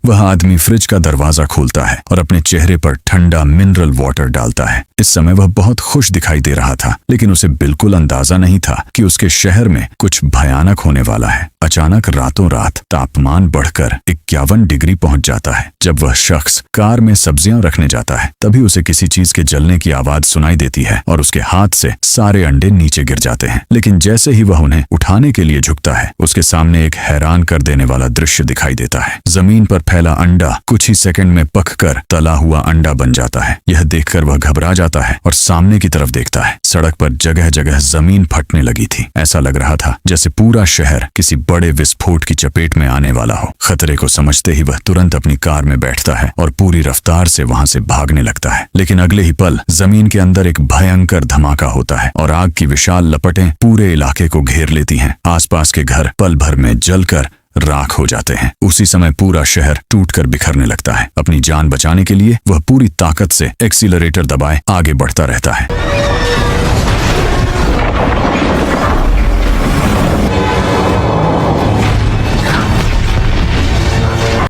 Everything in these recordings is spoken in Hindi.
वह आदमी फ्रिज का दरवाजा खोलता है और अपने चेहरे पर ठंडा मिनरल वाटर डालता है। इस समय वह बहुत खुश दिखाई दे रहा था, लेकिन उसे बिल्कुल अंदाजा नहीं था कि उसके शहर में कुछ भयानक होने वाला है। अचानक रातों रात तापमान बढ़कर 51 डिग्री पहुंच जाता है। जब वह शख्स कार में सब्जियां रखने जाता है, तभी उसे किसी चीज के जलने की आवाज सुनाई देती है और उसके हाथ से सारे अंडे नीचे गिर जाते हैं। लेकिन जैसे ही वह उन्हें उठाने के लिए झुकता है, उसके सामने एक हैरान कर देने वाला दृश्य दिखाई देता है। जमीन पर फैला अंडा कुछ ही सेकंड में पककर तला हुआ अंडा बन जाता है। यह देखकर वह घबरा जाता है और सामने की तरफ देखता है। सड़क पर जगह जगह जमीन फटने लगी थी। ऐसा लग रहा था जैसे पूरा शहर किसी बड़े विस्फोट की चपेट में आने वाला हो। खतरे को समझते ही वह तुरंत अपनी कार में बैठता है और पूरी रफ्तार से वहां से भागने लगता है। लेकिन अगले ही पल जमीन के अंदर एक भयंकर धमाका होता है और आग की विशाल लपटें पूरे इलाके को घेर लेती हैं। आसपास के घर पल भर में जलकर राख हो जाते हैं। उसी समय पूरा शहर टूटकर बिखरने लगता है। अपनी जान बचाने के लिए वह पूरी ताकत से एक्सीलरेटर दबाए आगे बढ़ता रहता है।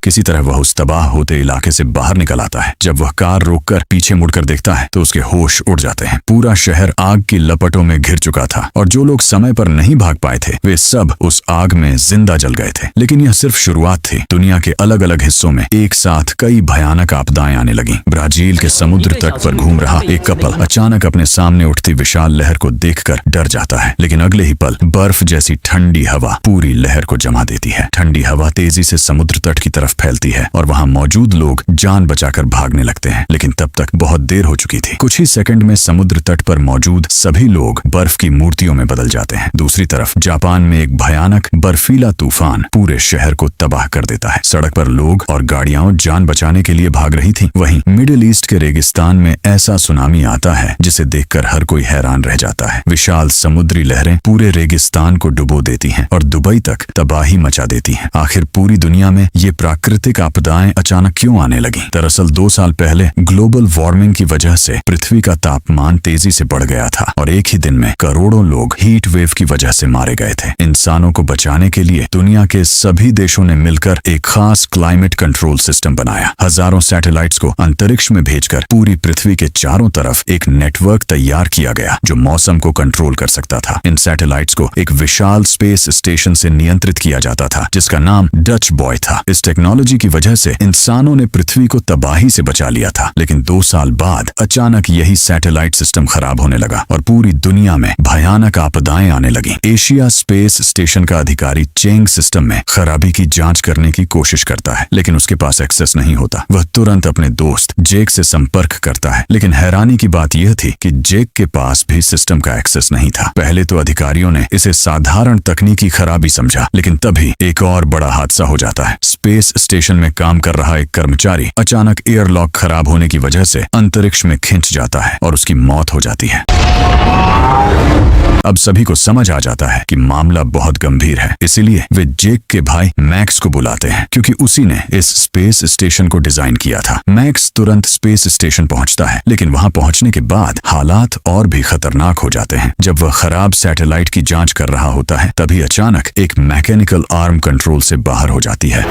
किसी तरह वह उस तबाह होते इलाके से बाहर निकल आता है। जब वह कार रोककर पीछे मुड़कर देखता है तो उसके होश उड़ जाते हैं। पूरा शहर आग की लपटों में घिर चुका था और जो लोग समय पर नहीं भाग पाए थे, वे सब उस आग में जिंदा जल गए थे। लेकिन यह सिर्फ शुरुआत थी। दुनिया के अलग अलग हिस्सों में एक साथ कई भयानक आपदाएं आने लगी। ब्राजील के समुद्र तट पर घूम रहा एक कपल अचानक अपने सामने उठती विशाल लहर को देखकर डर जाता है। लेकिन अगले ही पल बर्फ जैसी ठंडी हवा पूरी लहर को जमा देती है। ठंडी हवा तेजी से समुद्र तट की तरफ फैलती है और वहां मौजूद लोग जान बचाकर भागने लगते हैं। लेकिन तब तक बहुत देर हो चुकी थी। कुछ ही सेकंड में समुद्र तट पर मौजूद सभी लोग बर्फ की मूर्तियों में बदल जाते हैं। दूसरी तरफ जापान में एक भयानक बर्फीला तूफान पूरे शहर को तबाह कर देता है। सड़क पर लोग और गाड़ियां जान बचाने के लिए भाग रही थी। वहीं मिडिल ईस्ट के रेगिस्तान में ऐसा सुनामी आता है जिसे देखकर हर कोई हैरान रह जाता है। विशाल समुद्री लहरें पूरे रेगिस्तान को डुबो देती हैं और दुबई तक तबाही मचा देती हैं। आखिर पूरी दुनिया में ये प्राकृतिक आपदाएं अचानक क्यों आने लगी? दरअसल 2 साल पहले ग्लोबल वार्मिंग की वजह से पृथ्वी का तापमान तेजी से बढ़ गया था और एक ही दिन में करोड़ों लोग हीट वेव की वजह से मारे गए थे। इंसानों को बचाने के लिए दुनिया के सभी देशों ने मिलकर एक खास क्लाइमेट कंट्रोल सिस्टम बनाया। हजारों सैटेलाइट्स को अंतरिक्ष में भेजकर पूरी पृथ्वी के चारों तरफ एक नेटवर्क तैयार किया गया जो मौसम को कंट्रोल कर सकता था। इन सैटेलाइट्स को एक विशाल स्पेस स्टेशन से नियंत्रित किया जाता था जिसका नाम डच बॉय था। इस टेक्नोलॉजी की वजह से इंसानों ने पृथ्वी को तबाही से बचा लिया था। लेकिन 2 साल बाद अचानक यही सैटेलाइट सिस्टम खराब होने लगा और पूरी दुनिया में भयानक आपदाएं आने लगी। एशिया स्पेस स्टेशन का अधिकारी चेंग सिस्टम में खराबी की जांच करने की कोशिश करता है, लेकिन उसके पास एक्सेस नहीं होता। वह तुरंत अपने दोस्त जेक से संपर्क करता है, लेकिन हैरानी की बात यह थी कि जेक के पास भी सिस्टम का एक्सेस नहीं था। पहले तो अधिकारियों ने इसे साधारण तकनीकी खराबी समझा, लेकिन तभी एक और बड़ा हादसा हो जाता है। स्पेस स्टेशन में काम कर रहा एक कर्मचारी अचानक एयरलॉक खराब होने की वजह से अंतरिक्ष में खिंच जाता है और उसकी मौत हो जाती है। अब सभी को समझ आ जाता है कि मामला बहुत गंभीर है। इसीलिए वे जेक के भाई मैक्स को बुलाते हैं, क्योंकि उसी ने इस स्पेस स्टेशन को डिजाइन किया था। मैक्स तुरंत स्पेस स्टेशन पहुंचता है, लेकिन वहां पहुंचने के बाद हालात और भी खतरनाक हो जाते हैं। जब वह खराब सैटेलाइट की जांच कर रहा होता है, तभी अचानक एक मैकेनिकल आर्म कंट्रोल से बाहर हो जाती है।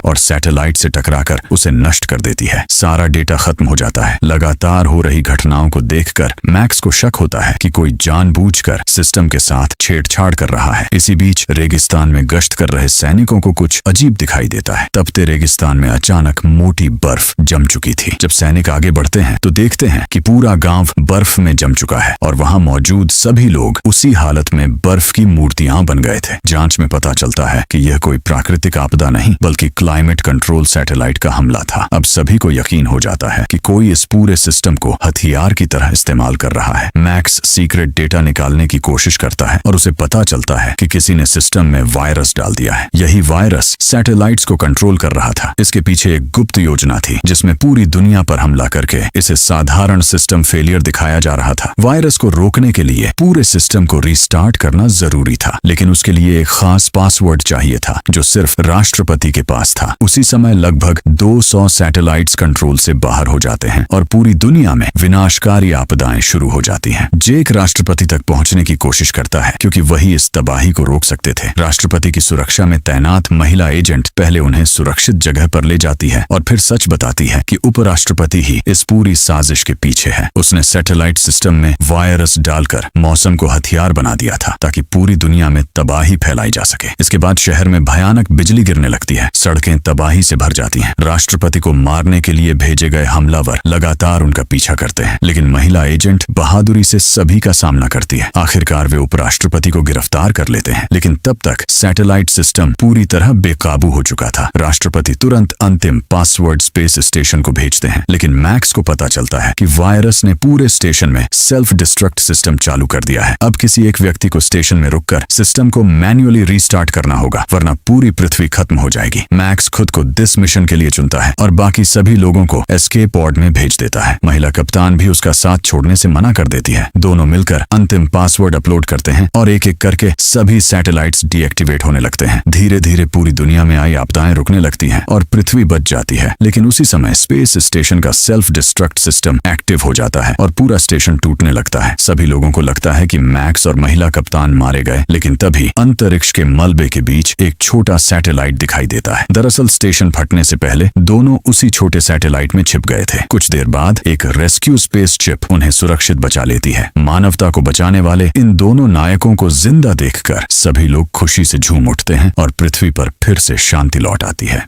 और सैटेलाइट से टकराकर उसे नष्ट कर देती है। सारा डेटा खत्म हो जाता है। लगातार हो रही घटनाओं को देखकर मैक्स को शक होता है कि कोई जानबूझकर सिस्टम के साथ छेड़छाड़ कर रहा है। इसी बीच रेगिस्तान में गश्त कर रहे सैनिकों को कुछ अजीब दिखाई देता है। तपते रेगिस्तान में अचानक मोटी बर्फ जम चुकी थी। जब सैनिक आगे बढ़ते हैं तो देखते हैं कि पूरा गांव बर्फ में जम चुका है और वहां मौजूद सभी लोग उसी हालत में बर्फ की मूर्तियां बन गए थे। जांच में पता चलता है कि यह कोई प्राकृतिक आपदा नहीं, बल्कि क्लाइमेट कंट्रोल सैटेलाइट का हमला था। अब सभी को यकीन हो जाता है कि कोई इस पूरे सिस्टम को हथियार की तरह इस्तेमाल कर रहा है। मैक्स सीक्रेट डेटा निकालने की कोशिश करता है और उसे पता चलता है कि किसी ने सिस्टम में वायरस डाल दिया है। यही वायरस सैटेलाइट्स को कंट्रोल कर रहा था। इसके पीछे एक गुप्त योजना थी जिसमें पूरी दुनिया पर हमला करके इसे साधारण सिस्टम फेलियर दिखाया जा रहा था। वायरस को रोकने के लिए पूरे सिस्टम को रीस्टार्ट करना जरूरी था, लेकिन उसके लिए एक खास पासवर्ड चाहिए था जो सिर्फ राष्ट्रपति के पास था। उसी समय लगभग 200 सैटेलाइट्स कंट्रोल से बाहर हो जाते हैं और पूरी दुनिया में विनाशकारी आपदाएं शुरू हो जाती हैं। जेक राष्ट्रपति तक पहुंचने की कोशिश करता है क्योंकि वही इस तबाही को रोक सकते थे। राष्ट्रपति की सुरक्षा में तैनात महिला एजेंट पहले उन्हें सुरक्षित जगह पर ले जाती है और फिर सच बताती है कि उपराष्ट्रपति ही इस पूरी साजिश के पीछे है। उसने सैटेलाइट सिस्टम में वायरस डालकर मौसम को हथियार बना दिया था ताकि पूरी दुनिया में तबाही फैलाई जा सके। इसके बाद शहर में भयानक बिजली गिरने लगती है, सड़कें तबाही से भर जाती हैं। राष्ट्रपति को मारने के लिए भेजे गए हमलावर लगातार उनका पीछा करते हैं, लेकिन महिला एजेंट बहादुरी से सभी का सामना करती है। आखिरकार वे उपराष्ट्रपति को गिरफ्तार कर लेते हैं, लेकिन तब तक सैटेलाइट सिस्टम पूरी तरह बेकाबू हो चुका था। राष्ट्रपति तुरंत अंतिम पासवर्ड स्पेस स्टेशन को भेजते हैं, लेकिन मैक्स को पता चलता है कि वायरस ने पूरे स्टेशन में सेल्फ डिस्ट्रक्ट सिस्टम चालू कर दिया है। अब किसी एक व्यक्ति को स्टेशन में रुककर सिस्टम को मैन्युअली रीस्टार्ट करना होगा, वरना पूरी पृथ्वी खत्म हो जाएगी। मैक्स खुद को दिस मिशन के लिए चुनता है और बाकी सभी लोगों को एस्केप पॉड में भेज देता है। महिला कप्तान भी उसका साथ छोड़ने से मना कर देती है। दोनों मिलकर अंतिम पासवर्ड अपलोड करते हैं और एक एक करके सभी सैटेलाइट्स डीएक्टिवेट होने लगते हैं। धीरे धीरे पूरी दुनिया में आई आपदाएं रुकने लगती हैं और पृथ्वी बच जाती है। लेकिन उसी समय स्पेस स्टेशन का सेल्फ डिस्ट्रक्ट सिस्टम एक्टिव हो जाता है और पूरा स्टेशन टूटने लगता है। सभी लोगों को लगता है कि मैक्स और महिला कप्तान मारे गए, लेकिन तभी अंतरिक्ष के मलबे के बीच एक छोटा सैटेलाइट दिखाई देता है। दरअसल स्टेशन फटने से पहले दोनों उसी छोटे सैटेलाइट में छिप गए थे। कुछ देर बाद एक रेस्क्यू स्पेस शिप उन्हें सुरक्षित बचा लेती है। मानवता को बचाने वाले इन दोनों नायकों को जिंदा देखकर सभी लोग खुशी से झूम उठते हैं और पृथ्वी पर फिर से शांति लौट आती है।